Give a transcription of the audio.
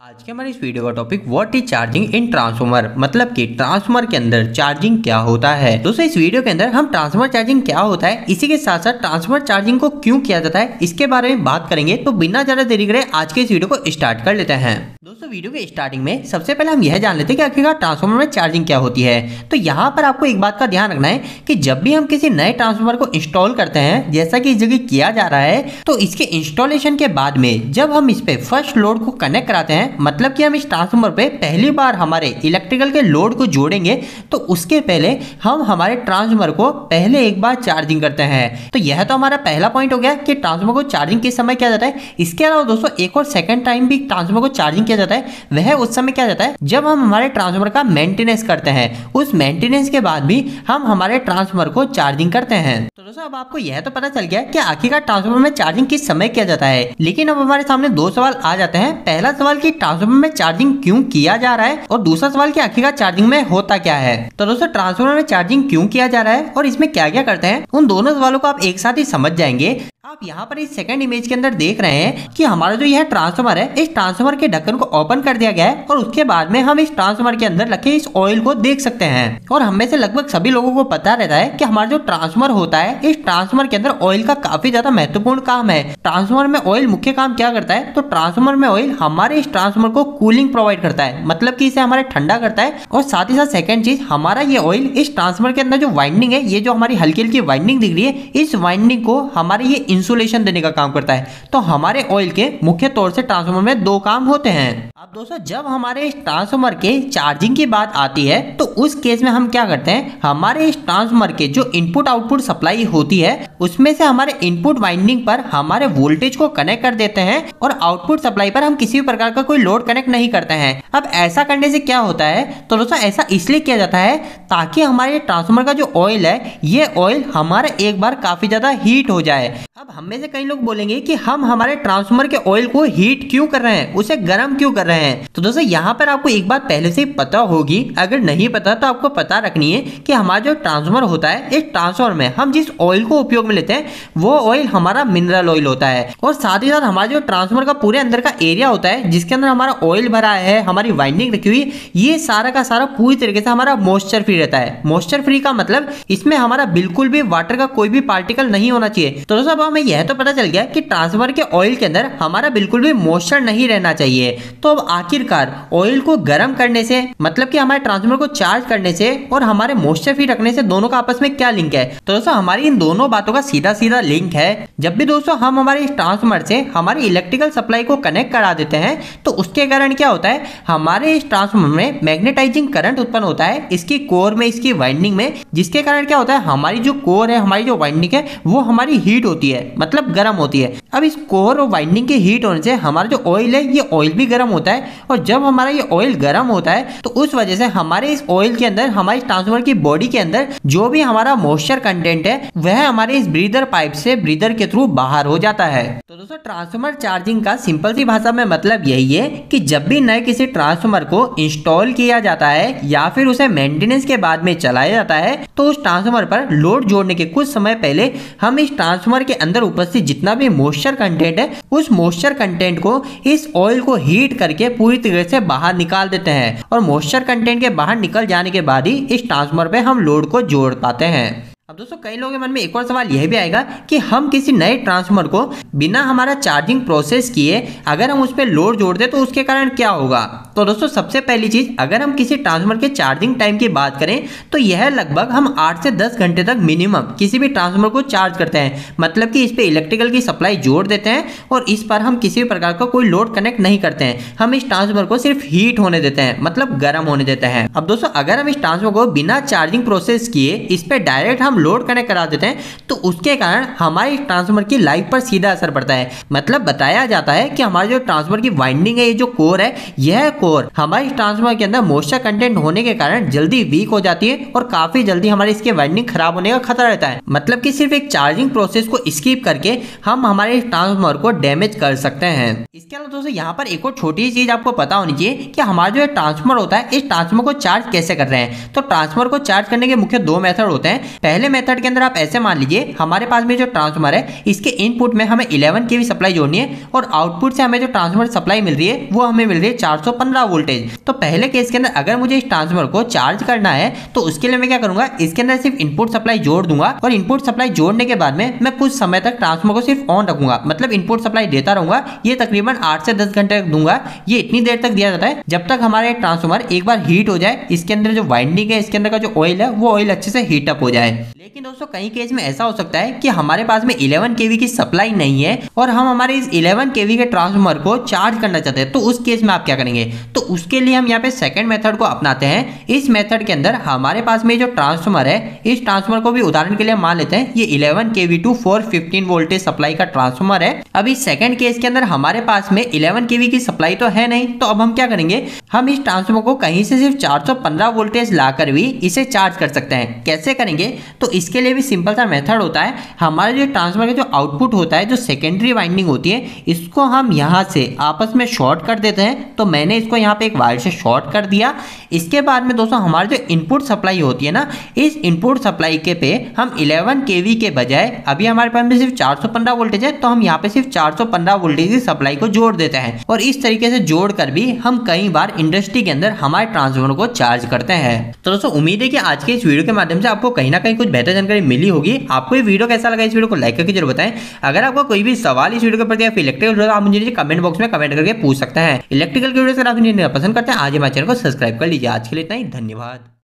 आज के हमारे इस वीडियो का topic what is charging in transformer, मतलब कि ट्रांसफार्मर के अंदर चार्जिंग क्या होता है। दोस्तों इस वीडियो के अंदर हम ट्रांसफार्मर चार्जिंग क्या होता है, इसी के साथ साथ ट्रांसफार्मर चार्जिंग को क्यों किया जाता है, इसके बारे में बात करेंगे। तो बिना ज्यादा देरी करे आज के इस वीडियो को स्टार्ट कर लेते हैं। दोस्तों वीडियो के स्टार्टिंग में सबसे पहले हम यह जान लेते हैं कि आखिरकार ट्रांसफार्मर में चार्जिंग क्या होती है। तो यहाँ पर आपको एक बात का ध्यान रखना है कि जब भी हम किसी नए ट्रांसफार्मर को इंस्टॉल करते हैं, जैसा कि इस जगह किया जा रहा है, तो इसके इंस्टॉलेशन के बाद में जब हम इस पे फर्स्ट लोड को कनेक्ट कराते हैं, मतलब कि हम इस ट्रांसफार्मर पे पहली बार हमारे इलेक्ट्रिकल के लोड को जोड़ेंगे, तो उसके पहले हम हमारे ट्रांसफार्मर को पहले एक बार चार्जिंग करते हैं। तो यह तो हमारा पहला पॉइंट हो गया कि ट्रांसफार्मर को चार्जिंग किस समय किया जाता है। इसके अलावा दोस्तों एक और सेकंड टाइम भी ट्रांसफार्मर को चार्जिंग किया जाता है, वह उस समय किया जाता है जब हम हमारे ट्रांसफार्मर का मेंटेनेंस करते हैं। उस मेंटेनेंस के बाद भी हम हमारे ट्रांसफार्मर को चार्जिंग करते हैं। तो दोस्तों अब आपको यह तो पता चल गया कि आखिरकार ट्रांसफार्मर में चार्जिंग किस समय किया जाता है, लेकिन अब हमारे सामने दो सवाल आ जाते हैं। पहला सवाल कि ट्रांसफार्मर में चार्जिंग क्यों किया जा रहा है, और दूसरा सवाल कि आखिरकार चार्जिंग में होता क्या है। तो दोस्तों ट्रांसफार्मर में चार्जिंग क्यों किया जा रहा है और इसमें क्या क्या करते हैं, उन दोनों सवालों को आप एक साथ ही समझ जाएंगे। आप यहाँ पर इस सेकंड इमेज के अंदर देख रहे हैं कि हमारा जो यह ट्रांसफार्मर है, इस ट्रांसफार्मर के ढक्कन को ओपन कर दिया गया है और उसके बाद में हम इस ट्रांसफार्मर के अंदर रखे इस ऑयल को देख सकते हैं। और हम में से लगभग सभी लोगों को पता रहता है कि हमारा जो ट्रांसफार्मर होता है, इस ट्रांसफार्मर के अंदर ऑयल का काफी ज्यादा महत्वपूर्ण काम है। ट्रांसफार्मर में ऑयल मुख्य काम क्या करता है, तो ट्रांसफार्मर में ऑयल हमारे इस ट्रांसफार्मर को कूलिंग प्रोवाइड करता है, मतलब कि इसे हमारे ठंडा करता है। और साथ ही साथ सेकंड चीज, हमारा ये ऑयल इस ट्रांसफार्मर के अंदर जो वाइंडिंग है, ये जो हमारी हल्की हल्की वाइंडिंग दिख रही है, इस वाइंडिंग को हमारे ये इंसुलेशन देने का काम करता है। तो हमारे ऑयल के मुख्य तौर से ट्रांसफार्मर में दो काम होते हैं। अब दोस्तों जब हमारे इस ट्रांसफार्मर के चार्जिंग की बात आती है, तो उस केस में हम क्या करते हैं, हमारे इस ट्रांसफार्मर के जो इनपुट आउटपुट सप्लाई होती है, उसमें से हमारे इनपुट वाइंडिंग पर हमारे वोल्टेज को कनेक्ट कर देते हैं और आउटपुट सप्लाई पर हम किसी भी प्रकार का कोई लोड कनेक्ट नहीं करते हैं। अब ऐसा करने से क्या होता है, तो दोस्तों ऐसा इसलिए किया जाता है ताकि हमारे ट्रांसफार्मर का जो ऑयल है, ये ऑयल हमारा एक बार काफी ज्यादा हीट हो जाए। अब हम में से कई लोग बोलेंगे कि हम हमारे ट्रांसफार्मर के ऑयल को हीट क्यों कर रहे हैं, उसे गर्म क्यों कर रहे हैं। तो दोस्तों यहाँ पर आपको एक बात पहले से ही पता होगी, अगर नहीं पता तो आपको पता रखनी है कि हमारा जो ट्रांसफार्मर होता है, इस ट्रांसफार्मर में हम जिस ऑयल को उपयोग में लेते हैं, वो ऑयल हमारा मिनरल ऑयल होता है। और साथ ही साथ हमारा जो ट्रांसफार्मर का पूरे अंदर का एरिया होता है, जिसके अंदर हमारा ऑयल भरा है, हमारी वाइंडिंग रखी हुई, ये सारा का सारा पूरी तरीके से हमारा मॉइस्चर फ्री रहता है। मॉइस्चर फ्री का मतलब इसमें हमारा बिल्कुल भी वाटर का कोई भी पार्टिकल नहीं होना चाहिए। तो दोस्तों अब हमें यह तो पता चल गया कि ट्रांसफार्मर के ऑयल के अंदर हमारा बिल्कुल भी मॉइस्चर नहीं रहना चाहिए। तो अब आखिरकार ऑयल को गर्म करने से, मतलब कि हमारे ट्रांसफार्मर को चार्ज करने से और हमारे मॉइस्चर फ्री रखने से, दोनों का आपस में क्या लिंक है। तो दोस्तों हमारी इन दोनों बातों का सीधा सीधा लिंक है। जब भी दोस्तों हम हमारे इस ट्रांसफार्मर से हमारी इलेक्ट्रिकल सप्लाई को कनेक्ट करा देते हैं, तो उसके कारण क्या होता है, हमारे इस ट्रांसफार्मर में मैग्नेटाइजिंग करंट उत्पन्न होता है इसकी कोर में, इसकी वाइंडिंग में, जिसके कारण क्या होता है, हमारी जो कोर है, हमारी जो वाइंडिंग है, वो हमारी हीट होती है, मतलब गर्म होती है। अब इस कोर और वाइंडिंग के हीट होने से हमारा जो ऑयल है, ये ऑयल भी गर्म होता है। और जब हमारा ये ऑयल गर्म होता है, तो उस वजह से हमारे इस ऑयल के अंदर, हमारे ट्रांसफार्मर की बॉडी के अंदर जो भी हमारा मॉइस्चर कंटेंट है, वह हमारे इस ब्रीदर पाइप से, ब्रीदर के थ्रू बाहर हो जाता है। तो दोस्तों ट्रांसफार्मर चार्जिंग का सिंपल सी भाषा में मतलब यही है कि जब भी नए किसी ट्रांसफार्मर को इंस्टॉल किया जाता है या फिर उसे मेंटेनेंस के बाद में चलाया जाता है, तो उस ट्रांसफार्मर पर लोड जोड़ने के कुछ समय पहले हम इस ट्रांसफार्मर के अंदर उपस्थित जितना भी मॉइस्चर कंटेंट है, उस मॉइस्चर कंटेंट को इस ऑयल को हीट करके पूरी तरह से बाहर निकाल देते हैं। और मॉइस्चर कंटेंट के बाहर निकल जाने के बाद ही इस ट्रांसफार्मर पे हम लोड को जोड़ पाते हैं। अब दोस्तों कई लोगों के मन में एक और सवाल यह भी आएगा कि हम किसी नए ट्रांसफार्मर को बिना हमारा चार्जिंग प्रोसेस किए अगर हम उस पर लोड जोड़ दें, तो उसके कारण क्या होगा। तो दोस्तों सबसे पहली चीज, अगर हम किसी ट्रांसफार्मर के चार्जिंग टाइम की बात करें, तो यह लगभग हम 8 से 10 घंटे तक मिनिमम किसी भी ट्रांसफार्मर को चार्ज करते हैं। मतलब कि इस पे इलेक्ट्रिकल की सप्लाई जोड़ देते हैं और इस पर हम किसी भी प्रकार का कोई लोड कनेक्ट नहीं करते हैं। हम इस ट्रांसफार्मर को सिर्फ हीट होने देते हैं, मतलब गर्म होने देते हैं। अब दोस्तों अगर हम इस ट्रांसफार्मर को बिना चार्जिंग प्रोसेस किए इस पे डायरेक्ट हम लोड कनेक्ट करा देते हैं, तो उसके कारण हमारे ट्रांसफार्मर की लाइफ पर सीधा असर पड़ता है। मतलब बताया जाता है कि हमारे जो ट्रांसफार्मर की वाइंडिंग है, ये जो कोर है, यह कोर हमारे ट्रांसफार्मर के अंदर मॉइस्चर कंटेंट होने के कारण जल्दी वीक हो जाती है और काफी जल्दी हमारी इसकी वाइंडिंग खराब होने का खतरा रहता है। मतलब कि सिर्फ एक चार्जिंग प्रोसेस को स्किप करके हम हमारे ट्रांसफार्मर को डैमेज कर सकते हैं। इसके अलावा दोस्तों यहाँ पर एक और छोटी चीज आपको पता होनी चाहिए कि हमारा जो ट्रांसफार्मर होता है, इस ट्रांसफार्मर को चार्ज कैसे कर रहे हैं। तो ट्रांसफार्मर को चार्ज करने के मुख्य दो मेथड होते हैं। पहले पहले मेथड के अंदर आप ऐसे मान लीजिए हमारे पास में जो ट्रांसफार्मर है इसके इनपुट में हमें 11 kV सप्लाई जोड़नी है और आउटपुट से हमें जो ट्रांसफार्मर सप्लाई मिल रही है वो हमें मिल रही है 415 वोल्टेज। तो पहले केस के अंदर अगर मुझे इस ट्रांसफार्मर को चार्ज करना है तो उसके लिए मैं क्या करूंगा, इसके अंदर सिर्फ इनपुट सप्लाई जोड़ दूंगा और इनपुट सप्लाई जोड़ने के बाद में मैं कुछ समय तक ट्रांसफार्मर को सिर्फ ऑन रखूंगा, मतलब इनपुट सप्लाई देता रहूंगा। ये तकरीबन 8 से 10 घंटे तक दूंगा। ये इतनी देर तक दिया जाता है जब तक हमारे ट्रांसफार्मर एक बार हीट हो जाए, इसके अंदर जो वाइंडिंग है इसके अंदर का जो ऑयल है वो ऑयल अच्छे से हीट अप हो जाए। लेकिन दोस्तों कई केस में ऐसा हो सकता है कि हमारे पास में 11 kV की सप्लाई नहीं है और हम हमारे इस 11 kV के ट्रांसफार्मर को चार्ज करना चाहते हैं। तो उस केस में आप क्या करेंगे, तो उसके लिए हम यहाँ पे सेकंड मेथड को अपनाते हैं। इस मेथड के अंदर हमारे पास में जो ट्रांसफार्मर है, इस ट्रांसफार्मर को भी उदाहरण के लिए मान लेते हैं ये 11 kV टू 415 वोल्टेज सप्लाई का ट्रांसफार्मर है। अब इस सेकंड केस के अंदर हमारे पास में 11 kV की सप्लाई तो है नहीं, तो अब हम क्या करेंगे, हम इस ट्रांसफार्मर को कहीं से सिर्फ 415 वोल्टेज लाकर भी इसे चार्ज कर सकते हैं। कैसे करेंगे, तो इसके लिए भी सिंपल सा मेथड होता है। हमारे जो ट्रांसफार्मर का जो आउटपुट होता है, जो सेकेंडरी वाइंडिंग होती है, इसको हम यहां से आपस में शॉर्ट कर देते हैं। तो मैंने इसको यहां पे एक वायर से शॉर्ट कर दिया। इसके बाद में दोस्तों हमारी जो इनपुट सप्लाई होती है ना, इस इनपुट सप्लाई के पे हम 11 kV के बजाय, अभी हमारे पास में सिर्फ 415 वोल्टेज है तो हम यहाँ पे सिर्फ 415 वोल्टेज की सप्लाई को जोड़ देते हैं और इस तरीके से जोड़कर भी हम कई बार इंडस्ट्री के अंदर हमारे ट्रांसफार्मर को चार्ज करते हैं। तो दोस्तों उम्मीद है कि आज के इस वीडियो के माध्यम से आपको कहीं ना कहीं कुछ बेहतर जानकारी मिली होगी। आपको ये वीडियो कैसा लगा, इस वीडियो को लाइक करके जरूर बताएं। अगर आपको कोई भी सवाल इस वीडियो के प्रति या फिर इलेक्ट्रिकल, आप मुझे कमेंट बॉक्स में कमेंट करके पूछ सकते हैं। इलेक्ट्रिकल की वीडियो अगर आप पसंद करते हैं आज हमारे चैनल को सब्सक्राइब कर लीजिए। आज के लिए इतना ही, धन्यवाद।